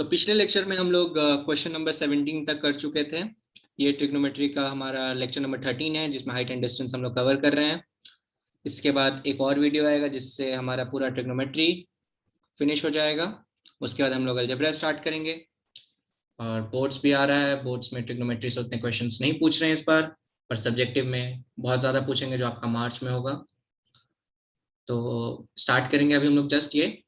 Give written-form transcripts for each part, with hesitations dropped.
तो पिछले लेक्चर में हम लोग क्वेश्चन नंबर 17 तक कर चुके थे। ये ट्रिग्नोमेट्री का हमारा लेक्चर नंबर 13 है, जिसमें हाइट एंड डिस्टेंस हम लोग कवर कर रहे हैं। इसके बाद एक और वीडियो आएगा जिससे हमारा पूरा ट्रिग्नोमेट्री फिनिश हो जाएगा। उसके बाद हम लोग अलजेब्रा स्टार्ट करेंगे। और बोर्ड्स भी आ रहा है, बोर्ड्स में ट्रिग्नोमेट्री से उतने क्वेश्चन नहीं पूछ रहे हैं इस बार, पर सब्जेक्टिव में बहुत ज़्यादा पूछेंगे जो आपका मार्च में होगा। तो स्टार्ट करेंगे अभी हम लोग जस्ट ये।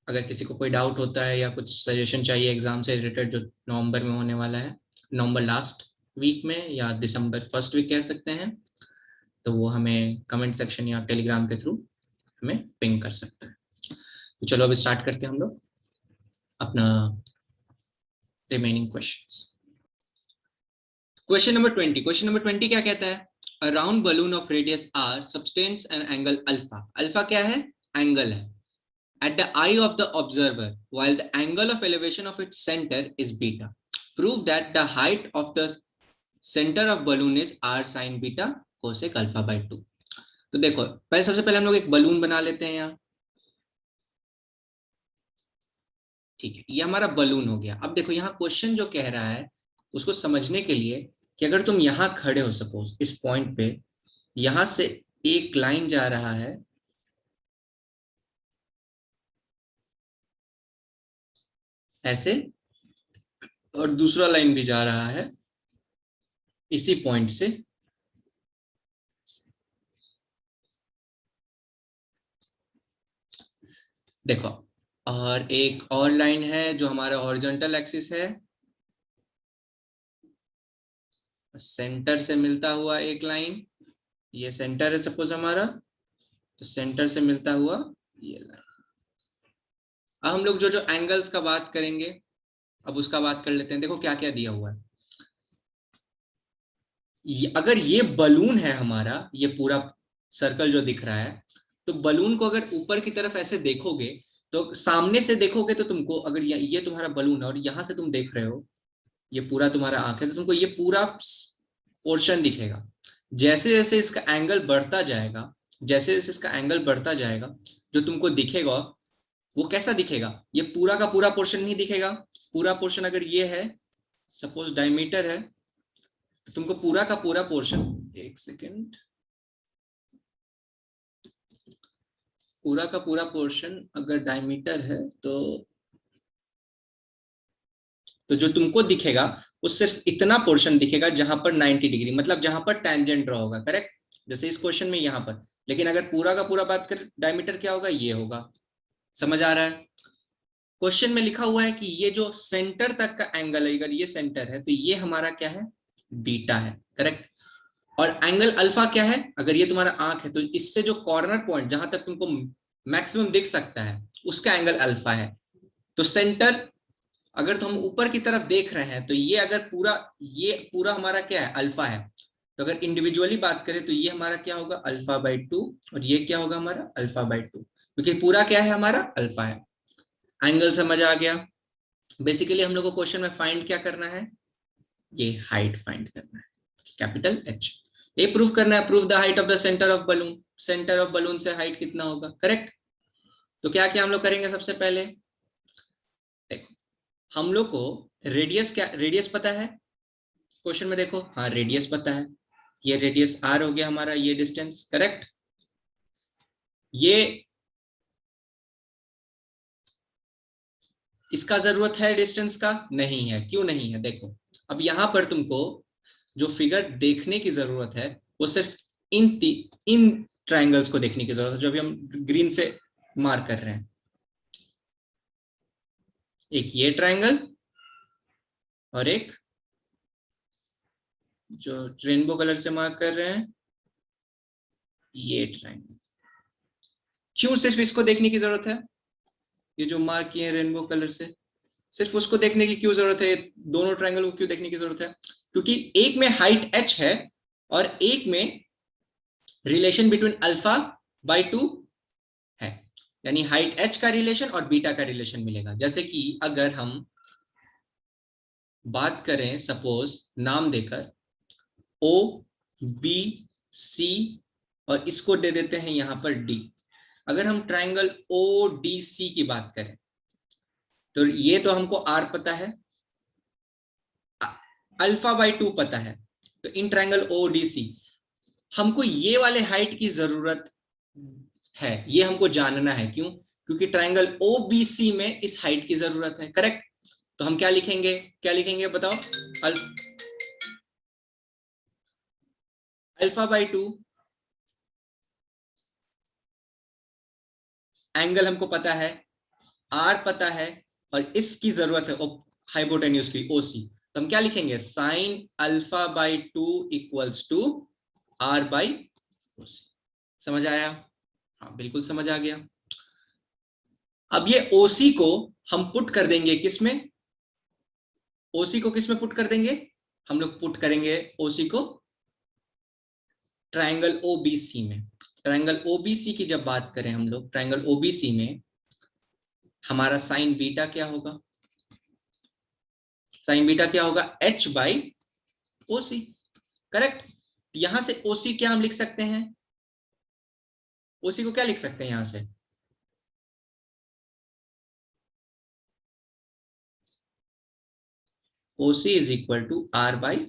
अगर किसी को कोई डाउट होता है या कुछ सजेशन चाहिए एग्जाम से रिलेटेड जो नवंबर में होने वाला है, नवंबर लास्ट वीक में या दिसंबर फर्स्ट वीक कह सकते हैं, तो वो हमें कमेंट सेक्शन या टेलीग्राम के थ्रू हमें पिंग कर सकते हैं। तो चलो अभी स्टार्ट करते हैं हम लोग अपना remaining questions. Question number 20। Question number 20 क्या कहता है? A round balloon of radius R subtends an angle alpha. Alpha क्या है? एंगल है at the eye of the observer while the angle of elevation of its center is beta. Prove that the height of the center of balloon is r sin beta cosec alpha by 2. तो देखो पहले सबसे पहले हम लोग एक balloon बना लेते हैं यहाँ। ठीक है, ये हमारा बलून हो गया। अब देखो यहाँ क्वेश्चन जो कह रहा है उसको समझने के लिए कि अगर तुम यहाँ खड़े हो, सपोज इस पॉइंट पे, यहां से एक लाइन जा रहा है ऐसे, और दूसरा लाइन भी जा रहा है इसी पॉइंट से, देखो, और एक और लाइन है जो हमारा हॉरिजॉन्टल एक्सिस है, सेंटर से मिलता हुआ एक लाइन, ये सेंटर है सपोज हमारा, तो सेंटर से मिलता हुआ ये लाइन। अब हम लोग जो जो एंगल्स का बात करेंगे, अब उसका बात कर लेते हैं। देखो क्या क्या दिया हुआ है। अगर ये बलून है हमारा, ये पूरा सर्कल जो दिख रहा है, तो बलून को अगर ऊपर की तरफ ऐसे देखोगे, तो सामने से देखोगे तो तुमको, अगर ये तुम्हारा बलून है और यहां से तुम देख रहे हो, ये पूरा तुम्हारा आंख है, तो तुमको ये पूरा पोर्शन दिखेगा। जैसे जैसे इसका एंगल बढ़ता जाएगा, जैसे जैसे इसका एंगल बढ़ता जाएगा, जो तुमको दिखेगा वो कैसा दिखेगा? ये पूरा का पूरा पोर्शन नहीं दिखेगा। पूरा पोर्शन अगर ये है, सपोज डायमीटर है, तो तुमको पूरा का पूरा पोर्शन, एक सेकेंड, पूरा का पूरा पोर्शन अगर डायमीटर है तो जो तुमको दिखेगा वो सिर्फ इतना पोर्शन दिखेगा जहां पर 90 डिग्री, मतलब जहां पर टेंजेंट ड्रॉ होगा, करेक्ट? जैसे इस क्वेश्चन में यहां पर। लेकिन अगर पूरा का पूरा बात कर, डायमीटर क्या होगा? ये होगा। समझ आ रहा है? क्वेश्चन में लिखा हुआ है कि ये जो सेंटर तक का एंगल है, अगर ये सेंटर है तो ये हमारा क्या है? बीटा है, करेक्ट? और एंगल अल्फा क्या है? अगर ये तुम्हारा आंख है तो इससे जो कॉर्नर पॉइंट जहां तक तुमको मैक्सिमम दिख सकता है उसका एंगल अल्फा है। तो सेंटर, अगर तो हम ऊपर की तरफ देख रहे हैं तो ये अगर पूरा, ये पूरा हमारा क्या है? अल्फा है। तो अगर इंडिविजुअली बात करें तो ये हमारा क्या होगा? अल्फा बाई 2, और ये क्या होगा हमारा? अल्फा बाई 2, क्योंकि पूरा क्या है हमारा? अल्फा है। एंगल समझ आ गया? बेसिकली हम लोग को क्वेश्चन में फाइंड क्या करना है? ये हाइट फाइंड करना है, कैपिटल एच। ये प्रूफ करना है, proof the height of the centre of balloon. Centre of balloon से हाइट कितना होगा, करेक्ट? तो क्या क्या हम लोग करेंगे? सबसे पहले देखो, हम लोग को रेडियस, क्या रेडियस पता है? क्वेश्चन में देखो, हाँ रेडियस पता है। ये रेडियस आर हो गया हमारा, ये डिस्टेंस, करेक्ट? ये इसका जरूरत है डिस्टेंस का? नहीं है। क्यों नहीं है? देखो, अब यहां पर तुमको जो फिगर देखने की जरूरत है वो सिर्फ इन ट्राइंगल्स को देखने की जरूरत है, जो भी हम ग्रीन से मार्क कर रहे हैं। एक ये ट्राइंगल और एक जो रेनबो कलर से मार्क कर रहे हैं, ये ट्राइंगल। क्यों सिर्फ इसको देखने की जरूरत है? ये जो मार्क किए रेनबो कलर से, सिर्फ उसको देखने की क्यों जरूरत है? दोनों ट्राइंगल को क्यों देखने की जरूरत है? क्योंकि एक में हाइट h है और एक में रिलेशन बिटवीन अल्फा बाई 2 है। यानी हाइट h का रिलेशन और बीटा का रिलेशन मिलेगा। जैसे कि अगर हम बात करें, सपोज नाम देकर O B C, और इसको दे देते हैं यहां पर D। अगर हम ट्राइंगल ODC की बात करें तो ये तो हमको r पता है, अल्फा बाई 2 पता है। तो इन ट्रायंगल ओडीसी हमको ये वाले हाइट की जरूरत है, ये हमको जानना है। क्यों? क्योंकि ट्रायंगल ओबीसी में इस हाइट की जरूरत है। करेक्ट? तो हम क्या लिखेंगे, क्या लिखेंगे बताओ? अल्फा बाई 2, एंगल हमको पता है, आर पता है, और इसकी जरूरत है हाइपोटेन्यूज की, ओसी। तो हम क्या लिखेंगे? Sine alpha by 2 equals to are by OC. समझ आया? हाँ बिल्कुल समझ आ गया। अब ये ओसी को हम पुट कर देंगे किसमें? ओसी को किसमें पुट कर देंगे? हम लोग पुट करेंगे ओसी को ट्रायंगल ओबीसी में। ट्रायंगल ओबीसी की जब बात करें हम लोग, ट्रायंगल ओबीसी में हमारा साइन बीटा क्या होगा? साइन बीटा क्या होगा? H by OC. करेक्ट? यहां से ओसी क्या हम लिख सकते हैं? ओसी को क्या लिख सकते हैं यहां से? OC is equal to are by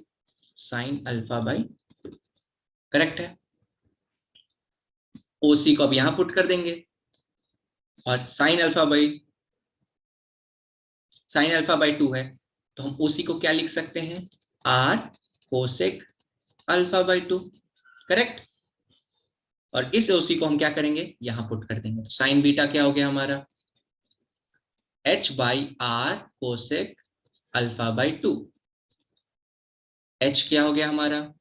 sine alpha by. Correct है? ओसी को अब यहां पुट कर देंगे, और साइन अल्फा बाई 2 है, तो हम ओसी को क्या लिख सकते हैं? R cosec alpha by 2। Correct? और इस ओसी को हम क्या करेंगे? यहां पुट कर देंगे। तो साइन बीटा क्या हो गया हमारा? H by R cosec alpha by 2। H क्या हो गया हमारा?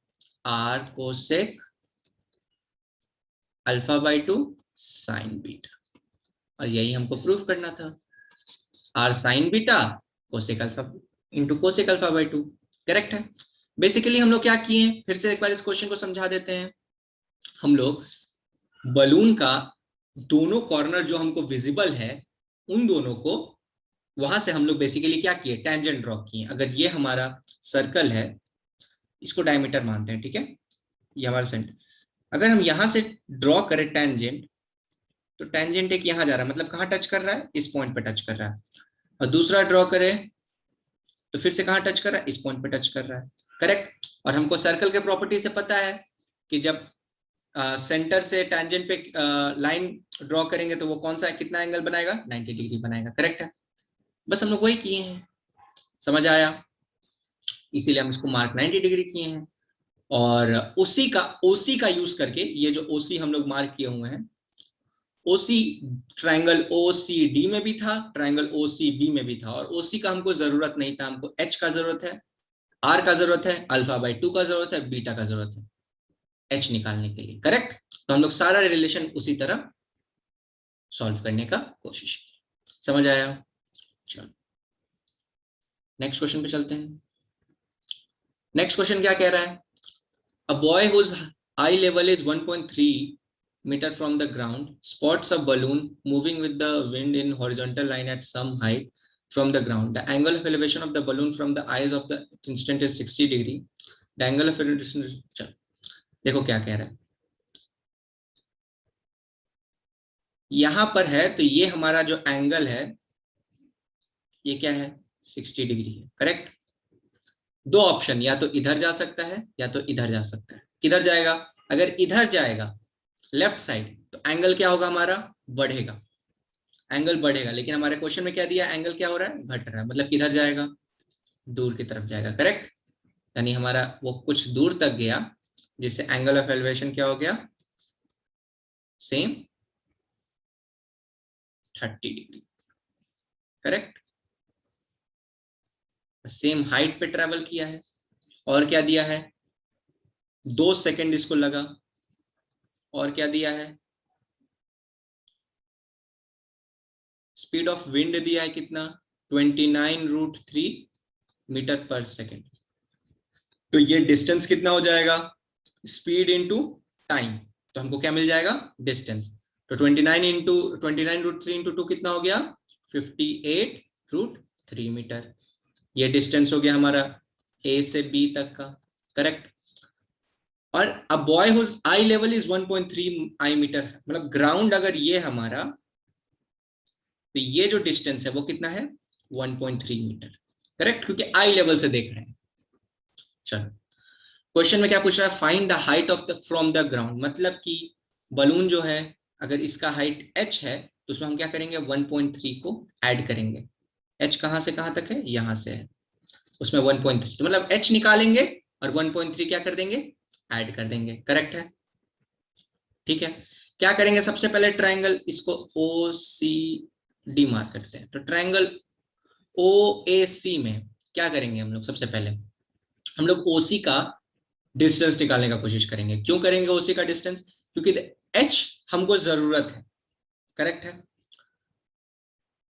R cosec alpha by 2 sine beta. और यही हमको प्रूफ करना था, R sine beta cosec alpha into cosec alpha by 2। Correct है? बेसिकली हम लोग क्या किए हैं, फिर से एक बार इस क्वेश्चन को समझा देते हैं। हम लोग बलून का दोनों कॉर्नर जो हमको विजिबल है, उन दोनों को वहां से हम लोग बेसिकली क्या किए? टेंजेंट ड्रॉ किए। अगर ये हमारा सर्कल है, इसको डायमीटर मानते हैं, ठीक है, ये हमारा सेंटर। अगर हम यहां से ड्रॉ करें टेंजेंट, तो टेंजेंट एक यहां जा रहा है, मतलब कहां टच कर रहा है? इस पॉइंट पे टच कर रहा है। और दूसरा ड्रॉ करें तो फिर से कहां टच कर रहा है? इस पॉइंट पे टच कर रहा है। करेक्ट? और हमको सर्कल के प्रॉपर्टी से पता है कि जब सेंटर से टैंजेंट पे लाइन ड्रॉ करेंगे तो वो कौन सा कितना एंगल बनाएगा? 90 डिग्री बनाएगा। करेक्ट है? बस हम लोग वही किए हैं। समझ आया? इसीलिए हम इसको मार्क 90 डिग्री किए हैं। और ओसी का यूज करके, ये जो ओसी हम लोग मार्क किए हुए हैं, ओसी ट्रायंगल ओसीडी में भी था, ट्रायंगल ओसीबी में भी था। और ओसी का हमको जरूरत नहीं था, हमको एच का जरूरत है, आर का जरूरत है, अल्फा बाई 2 का जरूरत है, बीटा का जरूरत है एच निकालने के लिए। करेक्ट? तो हम लोग सारा रिलेशन उसी तरह सॉल्व करने का कोशिश की। समझ आया? चलो नेक्स्ट क्वेश्चन पे चलते हैं। नेक्स्ट क्वेश्चन क्या कह रहा है? A boy whose eye level is 1.3 meter from the ground spots a balloon moving with the wind in horizontal line at some height from the ground. The angle of elevation of the balloon from the eyes of the instant is 60 degree. The angle of elevation, देखो क्या कह रहा है। यहां पर है तो ये हमारा जो एंगल है ये क्या है? 60 डिग्री है। करेक्ट? दो ऑप्शन, या तो इधर जा सकता है या तो इधर जा सकता है। किधर जाएगा? अगर इधर जाएगा लेफ्ट साइड, तो एंगल क्या होगा हमारा? बढ़ेगा, एंगल बढ़ेगा। लेकिन हमारे क्वेश्चन में क्या दिया? एंगल क्या हो रहा है? घट रहा है। मतलब किधर जाएगा? दूर की तरफ जाएगा। करेक्ट? यानी हमारा वो कुछ दूर तक गया, जिससे एंगल ऑफ एलिवेशन क्या हो गया? Same 30 degree. Correct? Same height पे ट्रेवल किया है। और क्या दिया है? 2 सेकंड इसको लगा। और क्या दिया है? स्पीड ऑफ विंड दिया है कितना? 29√3 मीटर पर सेकेंड। तो ये डिस्टेंस कितना हो जाएगा? Speed into time. तो हमको क्या मिल जाएगा? डिस्टेंस। तो 29√3 इंटू 2 कितना हो गया? 58√3 मीटर। ये डिस्टेंस हो गया हमारा ए से बी तक का। करेक्ट? और अब boy whose eye level is 1.3 आई मीटर, मतलब ग्राउंड अगर ये हमारा, तो ये जो डिस्टेंस है वो कितना है? 1.3 मीटर, करेक्ट, क्योंकि आई लेवल से देख रहे हैं। चलो क्वेश्चन में क्या पूछ रहा है, find the height of the from the ground, मतलब कि बलून जो है अगर इसका हाइट h है तो उसमें हम क्या करेंगे 1.3 को ऐड करेंगे। h कहां से कहां तक है, यहां से है, उसमें 1.3 तो मतलब h निकालेंगे और 1.3 क्या कर देंगे, ऐड कर देंगे, करेक्ट है। ठीक है, क्या करेंगे सबसे पहले ट्रायंगल इसको ओ सी डी मार्क करते हैं। तो ट्रायंगल ओ ए सी में क्या करेंगे हम लोग, सबसे पहले हम लोग ओसी का डिस्टेंस निकालने का कोशिश करेंगे। क्यों करेंगे ओसी का डिस्टेंस, क्योंकि एच हमको जरूरत है, करेक्ट है,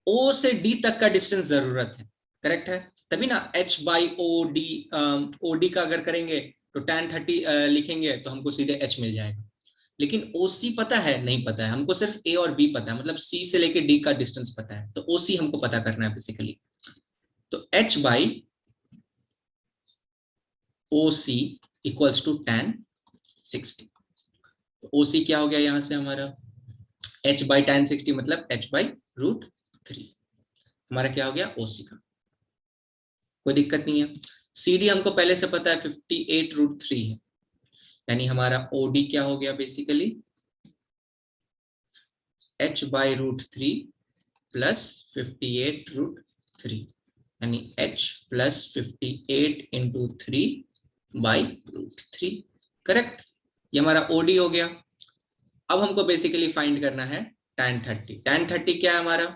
ओ से डी तक का डिस्टेंस जरूरत है, करेक्ट है, तभी ना H by O D, O D का अगर करेंगे तो tan 30 लिखेंगे तो हमको सीधे एच मिल जाएगा। लेकिन ओसी पता है, नहीं पता है, हमको सिर्फ ए और बी पता है, मतलब सी से लेके डी का डिस्टेंस पता है, तो ओसी हमको पता करना है बेसिकली। तो H by O C equals to tan 60। OC क्या हो गया यहां से हमारा, h बाई tan 60 मतलब h बाई √3, हमारा क्या हो गया ओसी का, कोई दिक्कत नहीं है। CD हमको पहले से पता है 58√3 है, यानी हमारा OD क्या हो गया बेसिकली h बाई √3 प्लस 58√3, यानी h plus 58 into 3 by √3, correct, ये हमारा OD हो गया। अब हमको बेसिकली फाइंड करना है tan 30। tan 30 क्या है हमारा,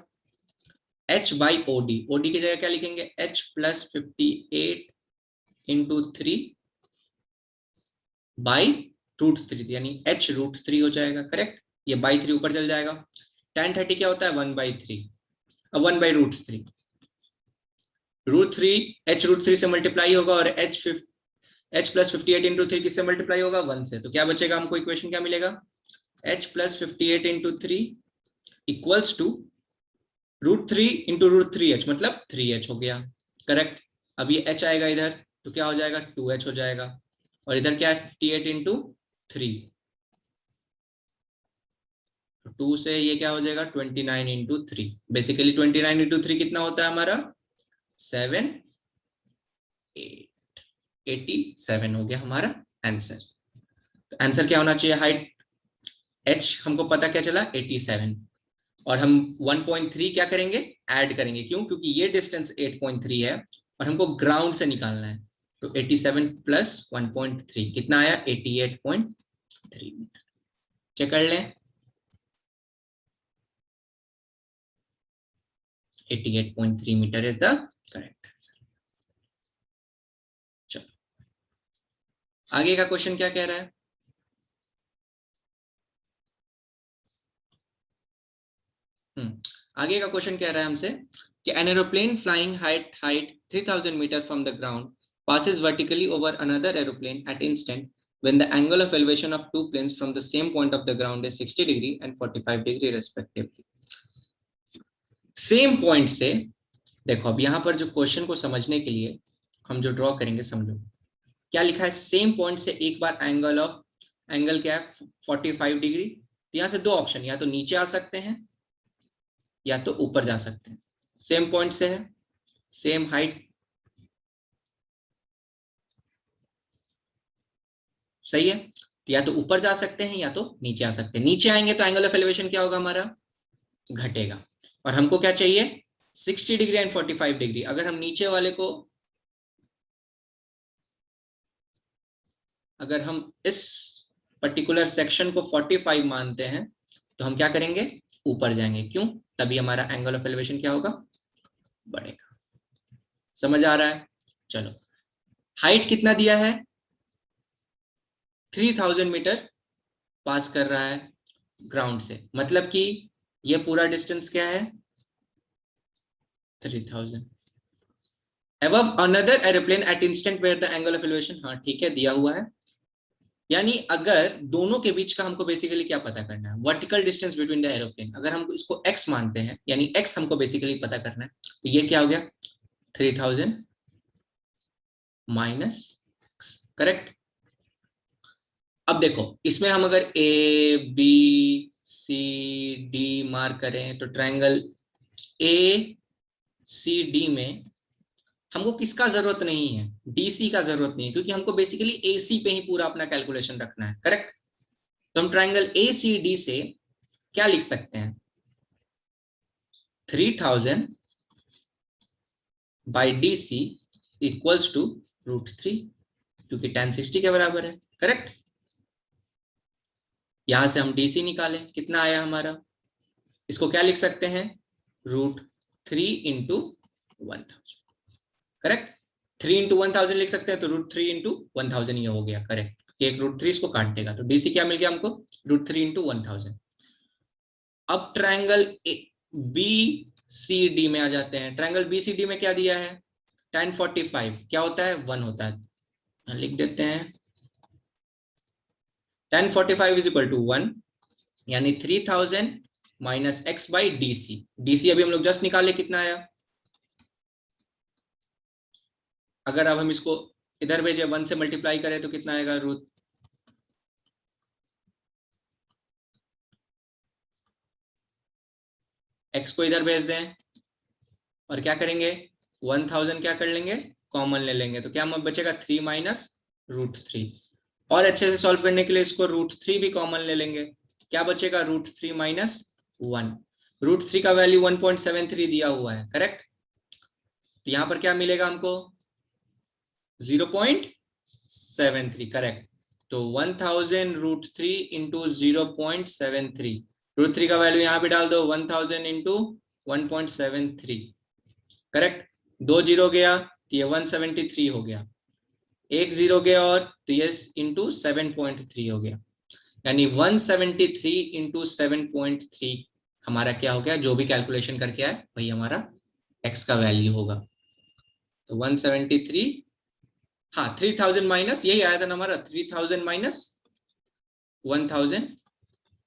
h बाई OD, OD की जगह क्या लिखेंगे h प्लस 58 इंटू 3 बाई √3, यानी h √3 हो जाएगा, करेक्ट, ये बाई 3 ऊपर चल जाएगा। tan 30 क्या होता है 1/3, अब 1/√3, √3 h √3 से मल्टीप्लाई होगा और h प्लस 58 इंटू 3 किससे मल्टीप्लाई होगा 1 से, तो क्या बचेगा हमको इक्वेशन क्या मिलेगा, h plus 58 into 3 equals to √3 into √3h मतलब 3h हो गया, करेक्ट। अब ये h आएगा इधर तो क्या हो जाएगा 2h हो जाएगा, और इधर क्या है 58 इंटू 3, 2 से ये क्या हो जाएगा 29 इंटू 3, बेसिकली 29 इंटू 3 कितना होता है हमारा 7 8 87 हो गया हमारा आंसर। तो आंसर क्या होना चाहिए, हाइट h हमको पता क्या चला 87, और हम 1.3 क्या करेंगे ऐड करेंगे, क्यों, क्योंकि ये डिस्टेंस 8.3 है और हमको ग्राउंड से निकालना है, तो 87 प्लस 1.3 कितना आया 88.3 मीटर, चेक कर लें 88.3 metre is the correct answer. चलो आगे का क्वेश्चन क्या कह रहा है, आगे का क्वेश्चन कह रहा है हमसे कि an aeroplane flying height 3000 metre from the ground passes vertically over another aeroplane at instant when the angle of elevation of two planes from the same point of the ground is 60 degree and 45 degree respectively। Same point से देखो, अब यहां पर जो question को समझने के लिए हम जो ड्रॉ करेंगे समझो क्या लिखा है, सेम पॉइंट से एक बार एंगल क्या है 45 डिग्री, तो यहां से दो ऑप्शन, या तो नीचे आ सकते हैं या तो ऊपर जा सकते हैं, सेम पॉइंट से है, सेम हाइट, सही है, तो या तो ऊपर जा सकते हैं या तो नीचे आ सकते हैं। नीचे आएंगे तो एंगल ऑफ एलिवेशन क्या होगा हमारा घटेगा, और हमको क्या चाहिए 60 डिग्री एंड 45 डिग्री। अगर हम नीचे वाले को, अगर हम इस पर्टिकुलर सेक्शन को 45 मानते हैं तो हम क्या करेंगे ऊपर जाएंगे, क्यों, तभी हमारा एंगल ऑफ एलिवेशन क्या होगा बढ़ेगा। समझ आ रहा है, चलो हाइट कितना दिया है 3000 मीटर पास कर रहा है ग्राउंड से, मतलब कि ये पूरा डिस्टेंस क्या है 3000 above another airplane at instant where the angle of elevation, हाँ ठीक है दिया हुआ है, यानी अगर दोनों के बीच का हमको बेसिकली क्या पता करना है vertical distance between the aeroplane, अगर हम इसको x मानते हैं यानी x हमको बेसिकली पता करना है, तो ये क्या हो गया 3000 माइनस, करेक्ट। अब देखो इसमें हम अगर A B C D mark करें तो ट्रायंगल ए सी डी में हमको किसका जरूरत नहीं है, डीसी का जरूरत नहीं है, क्योंकि हमको बेसिकली एसी पे ही पूरा अपना कैलकुलेशन रखना है, करेक्ट। तो हम ट्राइंगल एसीडी से क्या लिख सकते हैं, 3000 by D C equals to √3, क्योंकि tan 60 के बराबर है, करेक्ट। यहां से हम डीसी निकाले, कितना आया हमारा, इसको क्या लिख सकते हैं, √3 इंटू 1000, करेक्ट। 3 इंटू 1000 लिख सकते हैं, तो √3 इंटू 1000 ये हो गया, करेक्ट। एक √3 इसको काट देगा, तो डीसी क्या मिल गया हमको, √3 इंटू 1000। अब ट्रायंगल बी सी डी में आ जाते हैं। ट्रायंगल बी सी डी में क्या दिया है, tan 45 क्या होता है, 1 होता है, लिख देते हैं tan 45 इज इक्वल टू 1, यानी 3000 minus X by D C. DC अभी हम लोग जस्ट निकाले, कितना आया, अगर अब हम इसको इधर भेजे 1 से मल्टीप्लाई करें तो कितना आएगा, एक्स को इधर भेज दें और क्या करेंगे, 1000 क्या कर लेंगे, कॉमन ले लेंगे, तो क्या हम बचेगा 3 माइनस √3। और अच्छे से सॉल्व करने के लिए इसको √3 भी कॉमन ले लेंगे, क्या बचेगा, √3 माइनस 1। √3 का वैल्यू 1.73 दिया हुआ है, करेक्ट। तो यहां पर क्या मिलेगा हमको, 0.73, करेक्ट। तो 1000 √3 इंटू 0.73, √3 का वैल्यू यहां पे डाल दो, 1000 इंटू 1.73, करेक्ट। 2 जीरो गया तो ये 173 हो गया, 1 जीरो गया और तो ये इंटू 7.3 हो गया, यानी 173 इंटू 7.3 हमारा क्या हो गया, जो भी कैलकुलेशन करके आए वही हमारा एक्स का वैल्यू होगा। तो 173, हाँ 3000 माइनस यही आया था ना हमारा, 3000 माइनस 1000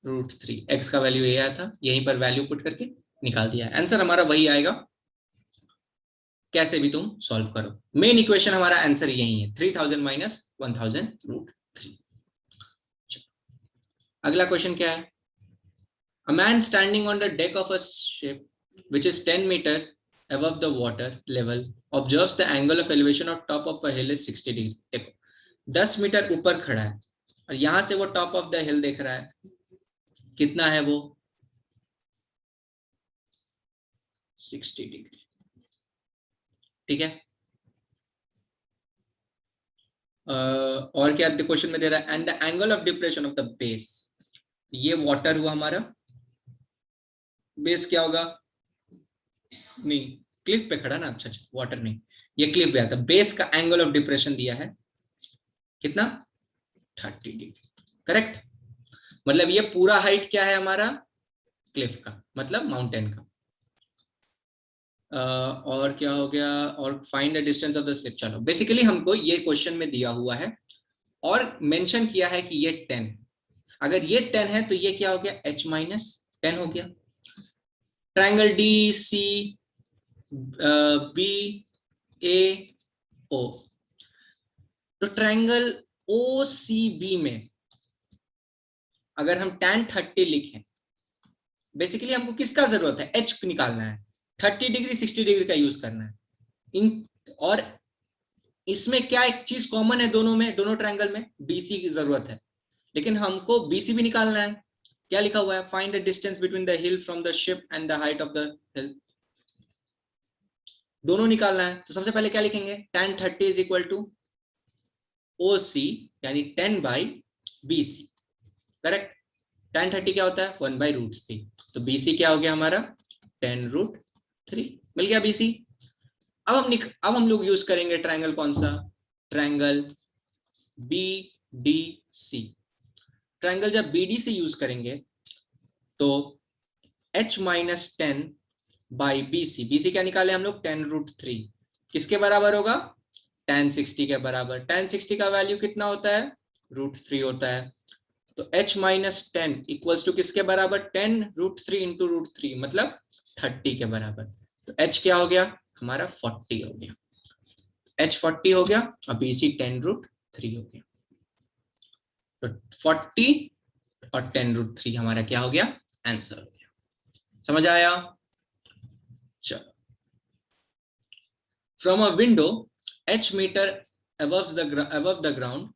√3, एक्स का वैल्यू यही आया था, यहीं पर वैल्यू पुट करके निकाल दिया, आंसर हमारा वही आएगा। कैसे भी तुम सॉल्व करो, मेन इक्वेशन हमारा आंसर यही है, 3000 माइनस 1000 √3। अगला क्वेश्चन क्या है, a man standing on the deck of a ship which is 10 meter above the water level observes the angle of elevation of top of a hill is 60 degree। देखो 10 metre ऊपर खड़ा है और यहां से वो टॉप ऑफ द हिल देख रहा है, कितना है वो, 60 डिग्री, ठीक है। और क्या क्वेश्चन में दे रहा है, and the angle of depression of the base, ये वाटर हुआ हमारा, बेस क्या होगा, नहीं क्लिफ पे खड़ा ना, अच्छा अच्छा वाटर नहीं, ये क्लिफ गया था, बेस का एंगल ऑफ डिप्रेशन दिया है कितना, 30 डिग्री, करेक्ट। मतलब ये पूरा हाइट क्या है हमारा, क्लिफ का, मतलब माउंटेन का। और क्या हो गया, और find the distance of the slip. चलो बेसिकली हमको ये क्वेश्चन में दिया हुआ है और मेंशन किया है कि ये 10, अगर ये 10 है तो ये क्या हो गया, h माइनस 10 हो गया। ट्राइंगल डी सी बी ए ओ, तो ट्राइंगल ओ सी बी में अगर हम tan 30 लिखें, बेसिकली हमको किसका जरूरत है, h निकालना है, 30 डिग्री 60 डिग्री का यूज करना है इन, और इसमें क्या एक चीज कॉमन है दोनों में, दोनों ट्रायंगल में BC की जरूरत है, लेकिन हमको BC भी निकालना है। क्या लिखा हुआ है, find the distance between the hill from the ship and the height of the हिल, दोनों निकालना है। तो सबसे पहले क्या लिखेंगे, tan 30 is equal to OC यानी 10 बाई BC, करेक्ट। tan 30 क्या होता है, 1 बाई √3, तो BC क्या हो गया हमारा, 10 √3, मिल गया BC। अब हम लोग यूज करेंगे ट्रायंगल कौन सा, ट्रायंगल BDC। ट्रायंगल जब BDC यूज करेंगे तो h minus 10 by BC, BC क्या निकाले हम लोग, 10 √3, किसके बराबर होगा, tan 60 के बराबर। tan 60 का वैल्यू कितना होता है, √3 होता है, तो h माइनस 10 इक्वल्स टू किसके बराबर, 10 √3 इंटू √3 मतलब 30 के बराबर। तो h क्या हो गया हमारा, 40 हो गया, h 40 हो गया और BC 10 √3 हो गया। तो 40 और 10 √3 हमारा क्या हो गया, आंसर हो गया। समझ आया, चलो From a window h meter above the ground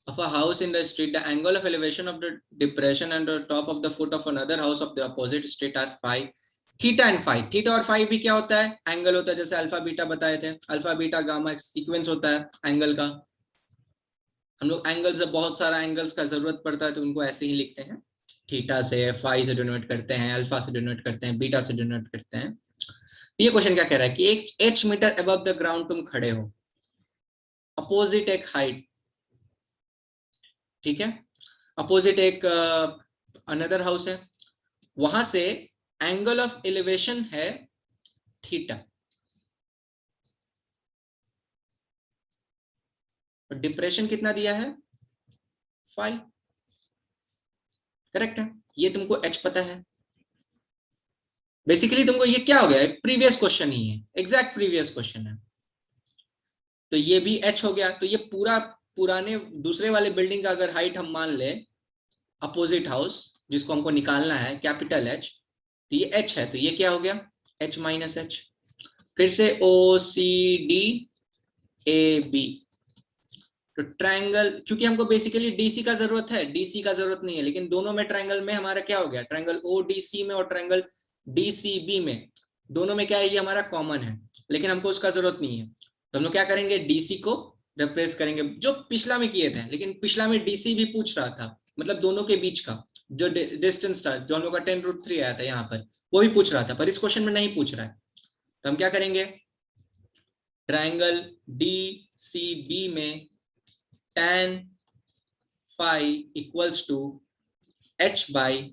of a house in the street, the angle of elevation of the depression and the top of the foot of another house of the opposite street are phi, theta and phi. Theta और phi भी क्या होता है? Angle होता है. जैसे alpha beta बताए थे, अल्फा बीटा गामा एक सीक्वेंस होता है एंगल का. हम लोग एंगल से बहुत सारा एंगल्स का जरूरत पड़ता है तो उनको ऐसे ही लिखते हैं. थीटा से, फाई से डिनोट करते हैं, अल्फा से डिनोट करते हैं, बीटा से डिनोट करते हैं. ये क्वेश्चन क्या कह रहा है कि एक h मीटर अबव द ग्राउंड तुम खड़े हो, अपोजिट एक हाइट, ठीक है, अपोजिट एक अनदर हाउस है, वहां से एंगल ऑफ एलिवेशन है थीटा, और डिप्रेशन कितना दिया है? फाई. करेक्ट है. ये तुमको h पता है. बेसिकली तुमको ये क्या हो गया, एक प्रीवियस क्वेश्चन ही है, एग्जैक्ट प्रीवियस क्वेश्चन है. तो ये भी h हो गया. तो ये पूरा पुराने दूसरे वाले बिल्डिंग का अगर हाइट हम मान ले, अपोजिट हाउस जिसको हमको निकालना है कैपिटल H, तो ये h है. तो ये क्या हो गया? h minus h. फिर से OCD AB. तो ट्रायंगल, क्योंकि हमको बेसिकली DC का जरूरत है, DC का जरूरत नहीं है, लेकिन दोनों में ट्रायंगल में हमारा क्या हो गया? ट्रायंगल ODC में और ट्रायंगल DCB में, दोनों में क्या है? ये हमारा कॉमन है, लेकिन हमको उसका जरूरत नहीं है. तो हम लोग क्या करेंगे? DC को रिप्लेस करेंगे, जो पिछला में किए थे. लेकिन पिछला में DC भी पूछ रहा था, मतलब दोनों के बीच का जो डिस्टेंस था, जो हम लोग का 10√3 आया था यहाँ पर, वो भी पूछ रहा था, पर इस क्वेश्चन में नहीं पूछ रहा है. तो हम क्या करेंगे? ट्रायंगल DCB में tan phi equals to h by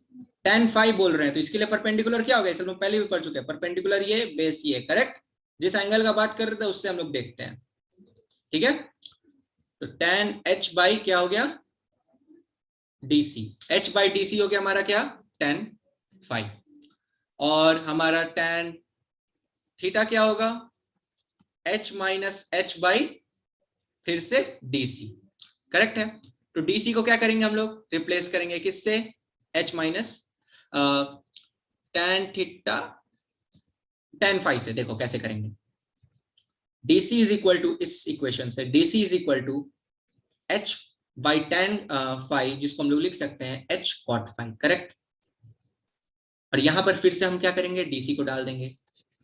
tan phi बोल रहे हैं, तो इसके लिए परपेंडिकुलर क्या हो गया? इसमें पहले भी पढ़ चुके हैं. परपेंडिकुलर ये, बेस ये. करेक्ट. जिस एंगल का बात कर रहे थे उससे हम लोग देखते हैं. ठीक है. तो tan h बाई क्या हो गया? DC. h बाई DC हो गया हमारा क्या? tan phi. और हमारा tan थीटा क्या होगा? h माइनस h बाई फिर से DC. करेक्ट है. तो DC को क्या करेंगे हम लोग? रिप्लेस करेंगे किससे? h minus tan theta tan phi से. देखो कैसे करेंगे. DC इज इक्वल टू, इस इक्वेशन से DC is equal to h by tan phi, जिसको हम लोग लिख सकते हैं h cot phi. करेक्ट. और यहां पर फिर से हम क्या करेंगे? DC को डाल देंगे.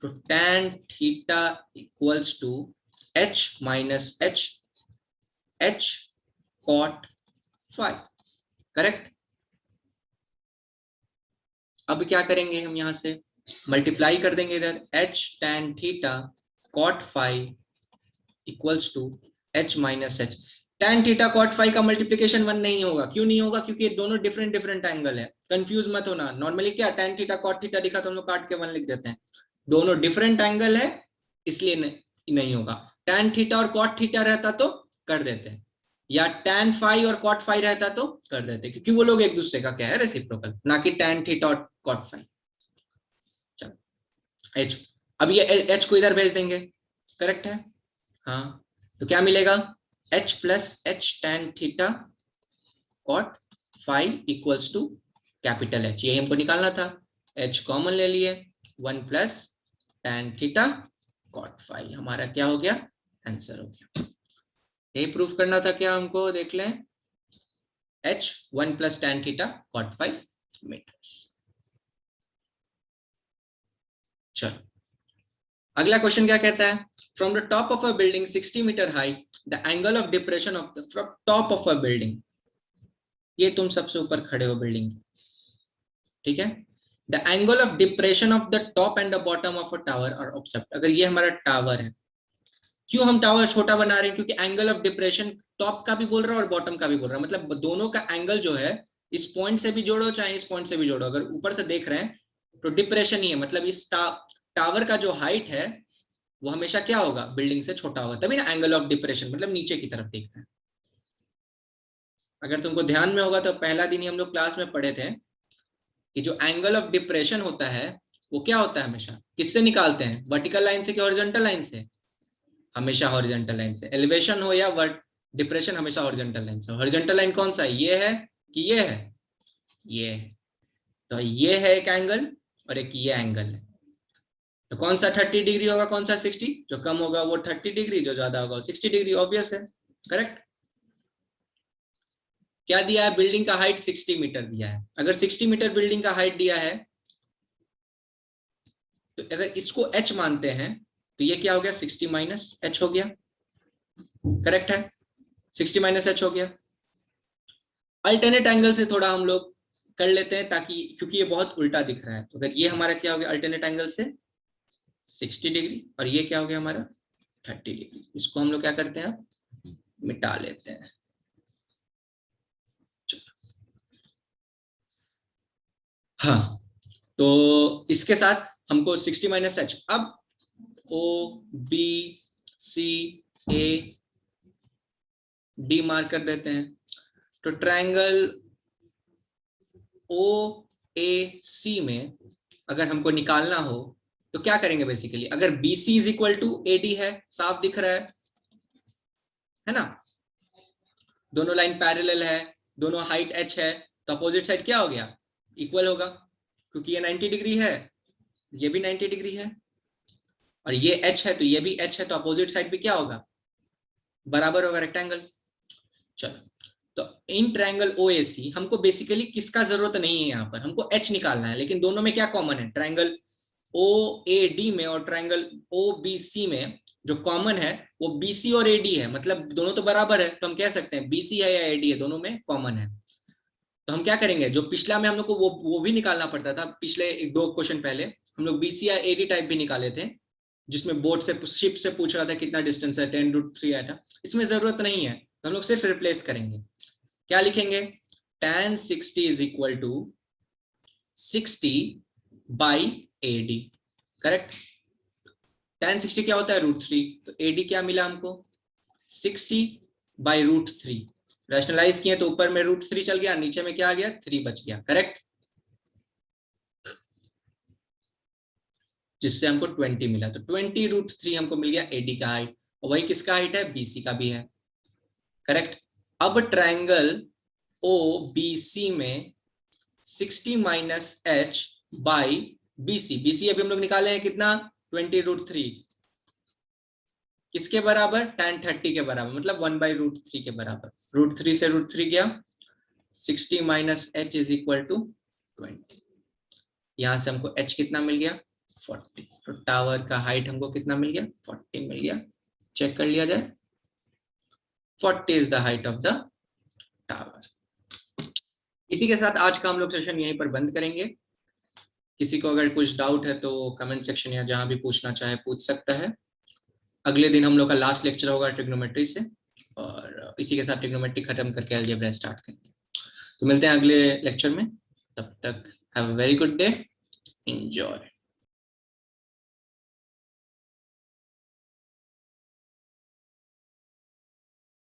तो tan theta equals to h minus h cot phi. Correct. अब क्या करेंगे हम? यहां से मल्टीप्लाई कर देंगे इधर, h tan theta cot phi equals to h minus h. tan theta cot phi का मल्टीप्लीकेशन 1 नहीं होगा. क्यों नहीं होगा? क्योंकि ये दोनों डिफरेंट डिफरेंट एंगल है. कंफ्यूज मत होना. नॉर्मली क्या tan थीटा cot थीटा दिखा तो हम लोग काट के 1 लिख देते हैं. दोनों डिफरेंट एंगल है, इसलिए नहीं होगा. tan थीटा और cot थीटा रहता तो कर देते हैं, या tan phi और cot phi रहता तो कर देते, क्योंकि वो लोग एक दूसरे का क्या है? रेसिप्रोकल, ना कि tan थीटा और cot phi. चलो h, अब ये h को इधर भेज देंगे. करेक्ट है. हाँ. तो क्या मिलेगा? h plus h tan theta cot phi equals to capital H. यही हमको निकालना था. h कॉमन ले लिए, 1 plus tan theta cot phi. हमारा क्या हो गया? आंसर हो गया. यही प्रूफ करना था क्या हमको? देख लें. h 1 plus tan theta cot phi metres. चलो अगला क्वेश्चन क्या कहता है? From the top of a building 60 metre high, the angle of depression of the top of a building. ये तुम सबसे ऊपर खड़े हो बिल्डिंग, ठीक है. The angle of depression of the top and the bottom of a tower और object. अगर ये हमारा टावर है, क्यों हम टावर छोटा बना रहे हैं? क्योंकि एंगल ऑफ डिप्रेशन टॉप का भी बोल रहा है और बॉटम का भी बोल रहा है, मतलब दोनों का एंगल जो है, इस पॉइंट से भी जोड़ो चाहे इस पॉइंट से भी जोड़ो, अगर ऊपर से देख रहे हैं तो डिप्रेशन ही है. मतलब इस टावर का जो हाइट है वो हमेशा क्या होगा? बिल्डिंग से छोटा होगा. तभी ना एंगल ऑफ डिप्रेशन, मतलब नीचे की तरफ देख रहे हैं. अगर तुमको ध्यान में होगा तो पहला दिन ही हम लोग क्लास में पढ़े थे कि जो एंगल ऑफ डिप्रेशन होता है वो क्या होता है? हमेशा किससे निकालते हैं? वर्टिकल लाइन से कि हॉरिजॉन्टल लाइन से? हमेशा हॉरिजॉन्टल लाइन से. एलिवेशन हो या डिप्रेशन, हमेशा हॉरिजॉन्टल लाइन से. हॉरिजॉन्टल लाइन कौन सा है? ये है कि ये है? ये है. तो ये है एक एंगल और एक ये एंगल है. तो कौन सा 30 डिग्री होगा, कौन सा 60? जो कम होगा वो 30 डिग्री, जो ज्यादा होगा वो 60 डिग्री। ऑब्वियस है, करेक्ट। क्या दिया है? बिल्डिंग का हाइट 60 मीटर दिया है। अगर 60 मीटर बिल्डिंग का हाइट दिया है तो अगर इसको h मानते हैं तो ये क्या हो गया? 60 माइनस h हो गया, करेक्ट है? 60 माइनस h हो गया। अल्टरनेट एंगल से थोड़ा हम लोग कर लेते हैं, ताकि क्योंकि ये बहुत उल्टा दिख रहा है। तो अगर ये हमारा क्या हो गया अल्टरनेट एंगल से 60 डिग्री, और ये क्या हो गया हमारा 30 डिग्री। इसको हम लोग क्या करते हैं, मिटा लेते हैं। हाँ, तो इसके साथ हमको 60 माइनस एच, अब O B C A D mark कर देते हैं। तो ट्रायंगल ओ ए सी में अगर हमको निकालना हो तो क्या करेंगे? बेसिकली अगर B C is equal to A D है, साफ दिख रहा है ना? दोनों लाइन पैरेलल है, दोनों हाइट h है, तो अपोजिट साइड क्या हो गया? इक्वल होगा, क्योंकि ये 90 डिग्री है, ये भी 90 डिग्री है, और ये h है तो ये भी h है, तो अपोजिट साइड भी क्या होगा? बराबर होगा, रेक्टेंगल। चलो, तो इन ट्रायंगल ओएसी हमको बेसिकली किसका जरूरत नहीं है, यहाँ पर हमको h निकालना है, लेकिन दोनों में क्या कॉमन है? ट्रायंगल ओ ए डी में और ट्रायंगल ओ बी सी में जो कॉमन है वो BC और AD है, मतलब दोनों तो बराबर है, तो हम कह सकते हैं BC है या AD है, दोनों में कॉमन है। तो हम क्या करेंगे, जो पिछला में हम लोग को वो भी निकालना पड़ता था, पिछले एक दो क्वेश्चन पहले हम लोग BC या AD टाइप भी निकाले थे, जिसमें बोर्ड से शिप से पूछ रहा था कितना डिस्टेंस है, 10√3 आया था। इसमें जरूरत नहीं है, तो हम लोग सिर्फ रिप्लेस करेंगे। क्या लिखेंगे? tan 60 is equal to 60 by AD, correct. tan 60 क्या होता है? √3, तो AD क्या मिला हमको? 60 बाई √3। रैशनलाइज किए तो ऊपर में √3 चल गया, नीचे में क्या आ गया? 3 बच गया, करेक्ट। जिससे हमको 20 मिला, तो 20√3 हमको मिल गया AD का हाइट, और वही किसका हाइट है? BC का भी है, करेक्ट। अब ट्रायंगल OBC में 60 minus h by BC, BC अभी हम लोग निकाले हैं कितना? 20√3, किसके बराबर? tan 30 के बराबर, मतलब 1/√3 के बराबर। √3 से √3 गया, 60 minus h is equal to 20। यहां से हमको h कितना मिल गया? 40। तो टावर का हाइट हमको कितना मिल गया? 40 मिल गया। चेक कर लिया जाए, 40 is the height of the tower. इसी के साथ आज का हम लोग सेशन यहीं पर बंद करेंगे। किसी को अगर कुछ डाउट है तो कमेंट सेक्शन या जहां भी पूछना चाहे पूछ सकता है। अगले दिन हम लोग का लास्ट लेक्चर होगा ट्रिग्नोमेट्री से, और इसी के साथ ट्रिग्नोमेट्री खत्म करके अलजेब्रा स्टार्ट करेंगे। तो मिलते हैं अगले लेक्चर में, तब तक have a very good day, enjoy.